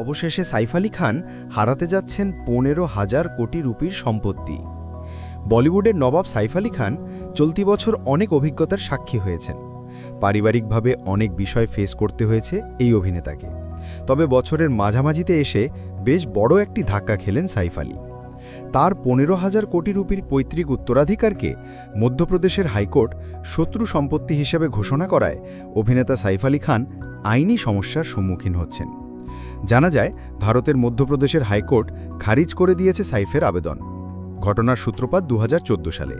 অবশেষে সাইফ আলী খান হারাতে যাচ্ছেন ১৫,০০০ কোটি রুপির সম্পত্তি। বলিউডের নবাব সাইফ আলী খান চলতি বছর অনেক অভিজ্ঞতার সাক্ষী হয়েছেন। পারিবারিকভাবে অনেক বিষয় ফেস করতে হয়েছে এই অভিনেতাকে। তবে বছরের মাঝামাঝিতে এসে বেশ বড় একটি ধাক্কা খেলেন সাইফ আলী। তার ১৫,০০০ কোটি রুপির পৈতৃক উত্তরাধিকারকে মধ্যপ্রদেশের হাইকোর্ট শত্রু সম্পত্তি হিসেবে ঘোষণা করায় অভিনেতা সাইফ আলী খান আইনি সমস্যার সম্মুখীন হচ্ছেন। জানা যায়, ভারতের মধ্যপ্রদেশের হাইকোর্ট খারিজ করে দিয়েছে সাইফের আবেদন। ঘটনার সূত্রপাত ২০১৪ সালে।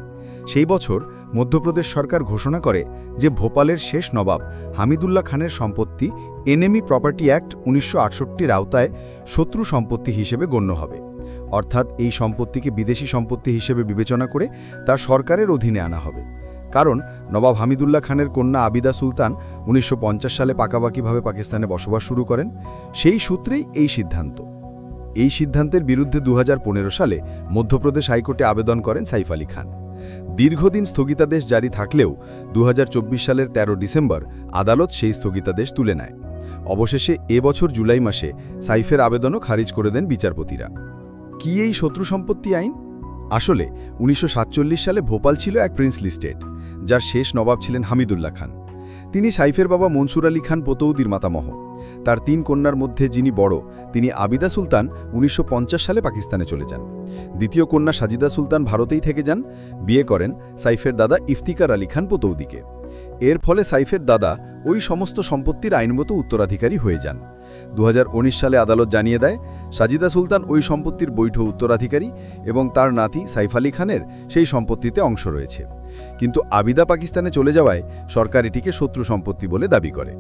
সেই বছর মধ্যপ্রদেশ সরকার ঘোষণা করে যে ভোপালের শেষ নবাব হামিদুল্লাহ খানের সম্পত্তি এনএমি প্রপার্টি অ্যাক্ট ১৯৬৮-র আওতায় শত্রু সম্পত্তি হিসেবে গণ্য হবে। অর্থাৎ এই সম্পত্তিকে বিদেশি সম্পত্তি হিসেবে বিবেচনা করে তা সরকারের অধীনে আনা হবে। কারণ নবাব হামিদুল্লাহ খানের কন্যা আবিদা সুলতান ১৯৫০ সালে পাকাপাকিভাবে পাকিস্তানে বসবাস শুরু করেন। সেই সূত্রেই এই সিদ্ধান্ত। এই সিদ্ধান্তের বিরুদ্ধে ২০১৫ সালে মধ্যপ্রদেশ হাইকোর্টে আবেদন করেন সাইফ আলী খান। দীর্ঘদিন স্থগিতাদেশ জারি থাকলেও ২০২৪ সালের ১৩ ডিসেম্বর আদালত সেই স্থগিতাদেশ তুলে নেয়। অবশেষে এবছর জুলাই মাসে সাইফের আবেদনও খারিজ করে দেন বিচারপতিরা। কি এই শত্রু সম্পত্তি আইন? আসলে ১৯৪৭ সালে ভোপাল ছিল এক প্রিন্সলি স্টেট, যার শেষ নবাব ছিলেন হামিদুল্লাহ খান। তিনি সাইফের বাবা মনসুর আলী খান পতৌদির মাতামহ। তার ৩ কন্যার মধ্যে যিনি বড়, তিনি আবিদা সুলতান ১৯৫০ সালে পাকিস্তানে চলে যান। দ্বিতীয় কন্যা সাজিদা সুলতান ভারতেই থেকে যান। বিয়ে করেন সাইফের দাদা ইফতিকার আলী খান পতৌদিকে। এর ফলে সাইফের দাদা ওই সমস্ত সম্পত্তির আইনগত উত্তরাধিকারী হয়ে যান। ২০১৯ সালে আদালত জানিয়ে দেয়, সাজিদা সুলতান ওই সম্পত্তির বৈধ উত্তরাধিকারী এবং তার নাতি সাইফ আলী খানের সেই সম্পত্তিতে অংশ রয়েছে। কিন্তু আবিদা পাকিস্তানে চলে যাওয়ায় সরকার এটিকে শত্রু সম্পত্তি বলে দাবি করে।